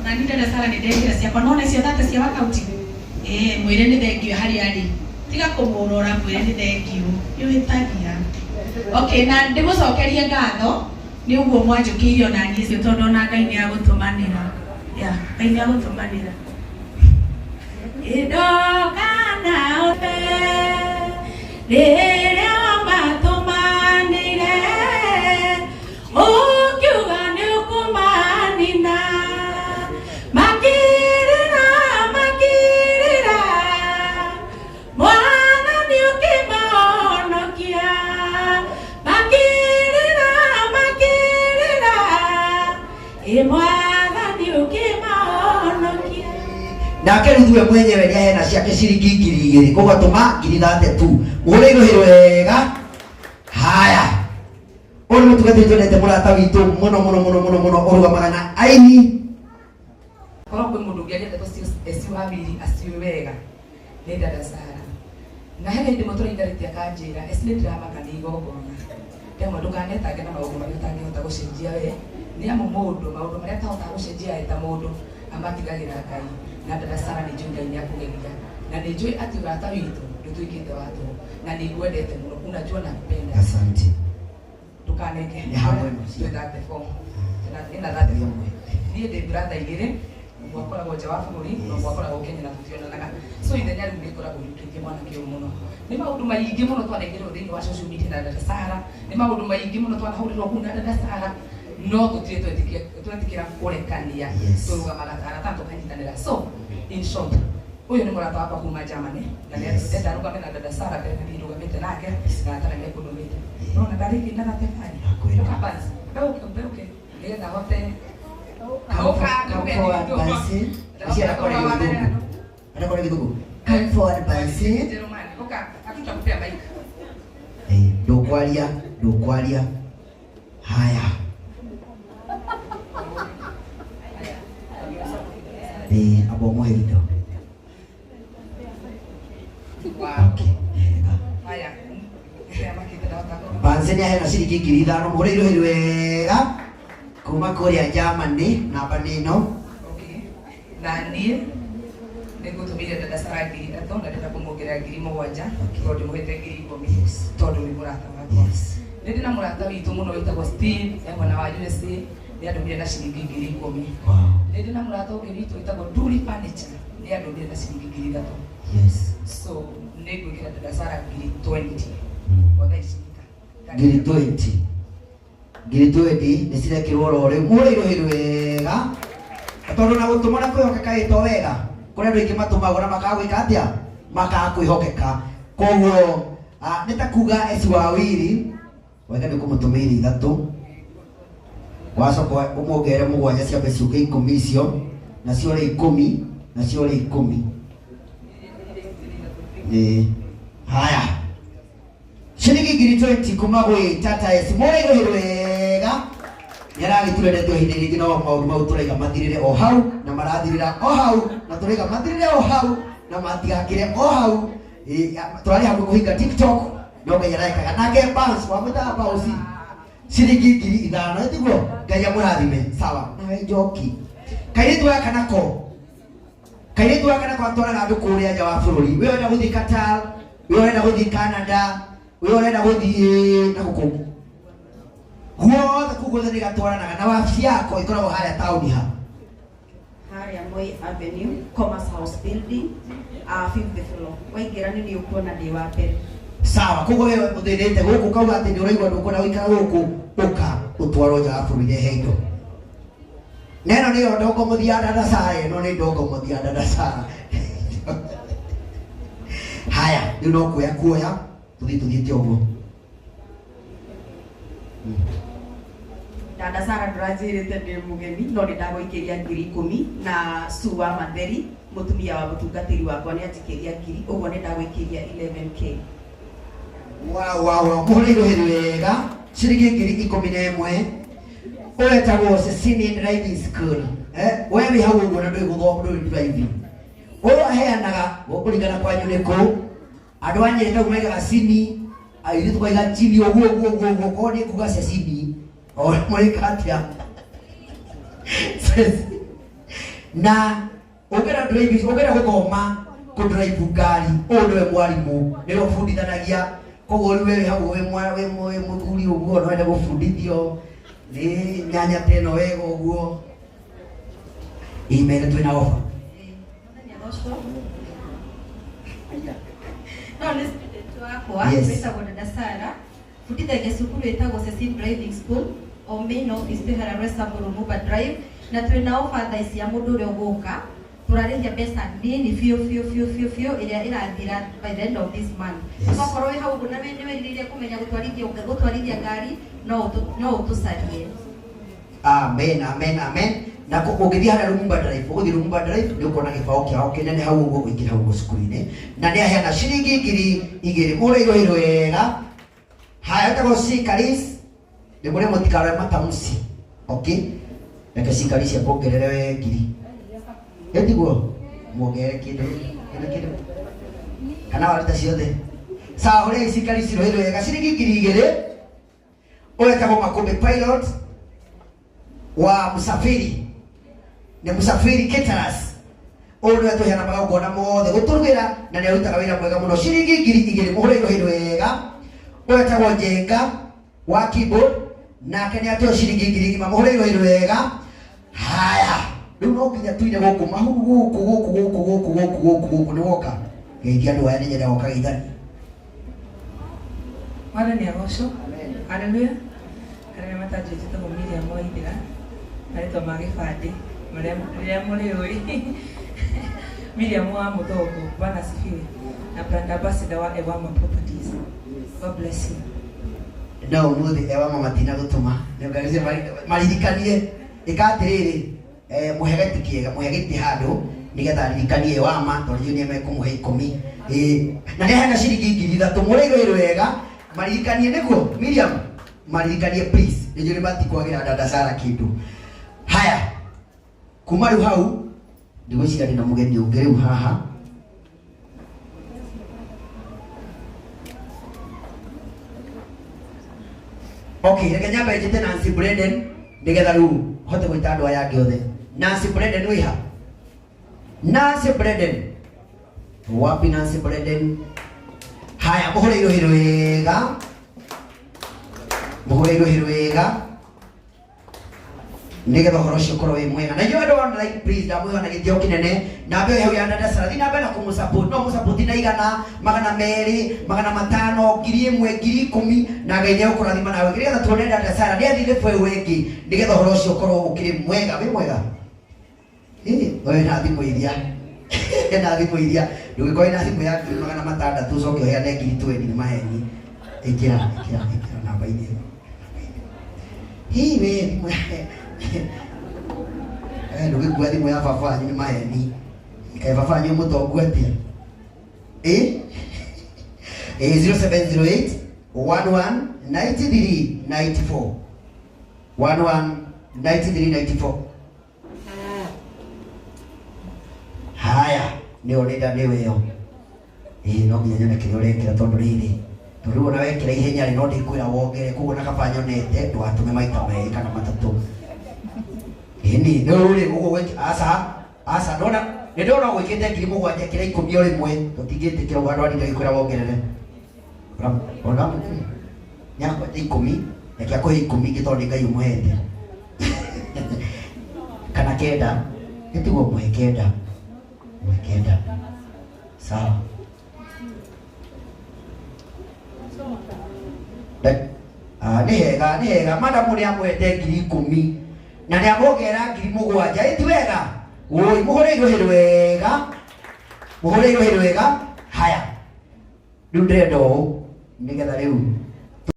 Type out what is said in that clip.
na nĩ ndenda Sara nĩ ndekĩra ciakwa nona icio thate cia wakauti mwĩre nĩ thengio harĩ arĩ tiga kũmũrora mwĩre nĩ thengio yũhĩtagia okay na ndĩmũcokerie ngatho nĩ ũguo mwanjũkĩire ona niĩ cio tondũ ona Ngai nĩ agũtũmanĩra Ngai nĩ agũtũmanĩra Idogana ote rĩrĩa matũmanĩire ũkiuga nĩ ũkũmanina makirĩra mwana nĩ ũkĩmahonokia makirĩra mwana nĩ ũkĩmahonokia nake rĩu mwenyewe nĩ ahena ciake ciringi 2,000 koguo tũma 3,000 tu mũhũre irohĩro wega haya ũyũ nĩ mũtungatĩri twendete mũrata witũ mũno ũrũgamaga na aini korwo kwĩ mũndũ ũngĩ agĩte eciwabiri aciwe wega nĩ dada Sara na hena hĩndĩ mũtũraitharĩtie akanjĩra nĩ ndĩramaka nĩ igongona ndemwe ndũkanetange na maũndũ marĩa ũtangĩhota gũcenjia we nĩ amu maũndũ marĩa atahotaga gũcenjia eta mũndũ amatigagĩra Ngai na dada Sara nĩ njũĩ Ngai nĩ akũgeria na nĩ njũĩ atĩ ũrata witũ ndũtuĩkĩte wa tũhũ na nĩ ngwendete mũno unajua nakupenda asante tukaneke ni hamwe twendate fo ina thate fo niĩ ndĩ brother igĩrĩ mwakoragwo nja wa bũrũri na mwakoragwo Kenya na tũtionanaga so ithenya rĩu rĩkoragwo rĩkĩtie mwanake ũyũ mũno nĩ maũndũ maingĩ mũno twanengerwo thĩinĩ wa social media na dada Sara nĩ maũndũ maingĩ mũno twanahũrĩrwo kũu na dada Sara no tũtirĩ twetĩkĩra kũrekania tũrũgamaga ta tũkanyitanĩra so in short ũyũ nĩ mũrata wakwa kuma Germany na nĩenda arũgame na dada Sara tena nĩrũgamĩte nake na atarania kũndũmĩte no ndarĩki na natefani kabanzi beuke nĩgetha hote come forward basi ndũkwaria haya abo moherito okay haya Banzeni ahera ciringi 5,000 mũhũre irohĩro wega kuma kũrĩa Germany namba nĩno okay na niĩ nĩngũtũmĩire dada Sara 3,000 na ndĩrenda kũmuongerera 7,000 tondũ ndĩmũhete 10,000 tondũ nĩ mũrata wakwa nĩ ndĩ na mũrata witũ mũno wĩtagwo Steve mwena wa USA nĩ andũmire na ciringi 10,000 nĩ ndĩ na mũrata ũngĩ witũ wĩtagwo Duri Furniture nĩ andũmire na ciringi 3,000 yes so nĩ ngwĩkĩra dada Sara 20,000 othe ici 20,000 nĩ cirekĩrwo oro rĩu mũhũre irohĩro wega tondũ na gũtũmana kwĩhokeka ĩto wega kũrĩa andũ aingĩ matũmagwo na makagwĩka atĩa makaga kwĩhokeka koguo nĩ ta kuga eci wawiri wega nĩ kũmũtũmĩire 3 wacoka ũmuongerere 7 ciambe ciũke 10 icio na ciore 10 na ciore 10 haya ciringi 20 kuma gwĩ tata eci mũhũre irohĩro wega nĩaragĩturendete o hĩndĩ rĩngĩ no maũndũ mau tũraiga mathirĩre o hau na marathirĩra o hau na tũraiga mathirĩre o hau na matigakĩre o hau tũrarĩ hakuhĩ kũhinga TikTok no Ngai arekaga nake bounce wamwĩtaga bounce ciringi 5,000 tiguo Ngai amũrathime sawa nawe njoki kairĩtu gaka nako atwaraga andũ kũrĩa nja wa bũrũri we wenda gũthiĩ Qatar we wenda gũthiĩ Canada we wenda gũthiĩ na gũkũ guothe kũu guothe nĩ gatwaranaga na wabici yako ĩkoragwo harĩa taũni ha harĩa Moi Avenue Commerce House Building 5th floor waingĩra nĩ ũkuona ndĩ wa mbere sawa koguo wewe ũthĩnĩte gũkũ kauga atĩ nĩ ũraigua ndũkwenda gũikara gũkũ ũka ũtwarwo nja wa bũrũri he indo neno nĩyo ndongo mũthia dada Sara ĩno nĩ ndongo mũthia dada Sara haya rĩu no kuoya tũthiĩte ũguo dada Sara ndũranjĩrĩte ndĩ mũgeni no nĩndagũikĩria 10,000 na Suwa Matheri mũtumia wa mũtungatĩri wakwa nĩ anjikĩria 1,000 ũguo nĩndagũikĩria 11K wow mũhũre irohĩro wega ciringi 11,000 ũretagwo Cecilian Driving School we wĩ hau ũguo na ndũĩ gũthoma ndũĩ driving ũyũ aheanaga kũringana kwanyu nĩ kũ andũ a Nyĩrĩ tauga maigaga cini airĩtu tukaiga chini ũguo korwo nĩ kuga cecini o mũrĩka atĩa na ogera guthoma ku drive ngari niwe mwarimu niwe fundithanagia koguo riwe hau we muthuri uguo no ende gufundithio ni nyanya teno wega uguo email twina offer no ni student wakwa wetagwo dada Sara fundithagia cukuru wetagwo Cecil Driving School o main office twihara Rwesa Drive na twina offer thaa cia mundu uria uguka turarĩhia mbeca nini biũ iria irathira by the end of this month. Tugakorwo wĩ hau ũguo na nĩ werirĩirie kũmenya gũtwarithia ngari no ũtũcarie. Amen. Na ũgĩthiĩ harĩa Lumumba Drive, ũgũthiĩ Lumumba Drive nĩ ũkuona gĩbaũ kĩao kĩnene hau ũguo ũingĩra hau cukuru-inĩ na nĩ aheana ciringi 2,000 mũrĩirwo wega. Haya ũtagwo Sikaris nĩ mũrĩa mũtikarore matamuci. Okay, reke Sikaris akuongerere we 1,000. Etiguo muongere kindu kana waruta ciothe sawa uri Sikaris rohirwo wega ciringi 2,000. Ũretagwo Makumbi Pilot wa Musafiri nĩ Musafiri Caterers ũyũ nĩwe tũheana magongona mothe gũtũrugĩra na nĩ arutaga wĩra mwega mũno ciringi 2,000 mũhũrĩirwo wega. Ũretagwo Njenga wa Keyboard nake nĩ ateo ciringi 1,000 mũhũrĩirwo wega. Haya rĩu no nginya tuine gũkũ mahu gũkũ nĩ woka geithia andũ aya nĩ nyenda woka geithani. Mwana nĩ agoco. Haleluya. Arĩa matanjĩte ta Miriam Waithira arĩtwa ma gĩbandĩ marĩa mũrĩ ũĩ Miriam wa Mũthongo Bwana asifiwe na brand ambassador wa Ewama Properties. God bless you. No mũthĩ Ewama matina gũtũma nĩ ngarize maririkanie ĩkatirĩrĩ muhegeti kiega muhegeti handũ nigetha ririkanie Ewama tondũ nĩ mekũmũhe 10 na nĩ hena ciringi 3,000 mũrĩirwo wega maririkanie nĩguo Miriam maririkanie please nĩnjũĩ matikwagĩra dada Sara kĩndũ. Haya kuma rĩu hau ndigwĩciria ndĩna mũgeni ũngĩ rĩu haha. Okay, reke nyambe njĩte Nancy Brendan nigetha rĩu hote gwĩta andũ aya angĩ othe. Nancy Brendan wĩ ha? Nancy Brendan wapi Nancy Brendan? Haya mũhũrĩirwo wega nigetha ũhoro ũcio ũkorwo wĩ mwega na inyuĩ andũ wa like please ndamwĩhoya na gĩtĩo kĩnene na mbere hau ya dada Sara thiĩ na mbere na kũmũsupport no mũsupport na 100, 200, 500, 1,000, 10,000 na Ngai nĩegũkũrathima nawe nĩgetha tuone dada Sara nĩ athire bwe wĩngĩ nĩgetha ũhoro ũcio ũkorwo ũkĩrĩ mwega wĩ mwega. Wewe na thimũ iria ndũgĩkorwo na thimũ yaku 600 ũcoke ũheane 20,000 nĩ maheni. Ĩkĩra namba-inĩ hii we thimũ ndũgĩkua thimũ ya baba wanyu nĩ maheni kaĩ baba wanyu mũtongu atĩa 0708 119394 119394. Haya nĩyo nĩnda nĩyo ĩyo no nginya nyone kĩrĩa ũrekĩra tondũ rĩrĩ tondũ ona wekĩra ihenya rĩ no ndĩkwĩra wongere koguo na kaba nyonete ndũgatũme maita merĩ kana matatũ. Ini rĩu rĩ ũguo aca ndona nĩ ndona gwĩkĩte 7,000 kĩra 10 o rĩmwe tũtingĩtĩkĩra andũ anĩ ndagĩkwĩra wongerere ona nyakwete 10 reke akũhe 10 ingĩ tondũ Ngai ũmũhete kana 9 nĩtiguo mũhe 9 sawa. Nĩ hega madamu nĩ amwete 10,000 na nĩ amwongera 7,000 ĩti wega ũĩ mũhũrĩirwo wega. Haya rĩu ndĩrenda ũũ nĩgetha rĩu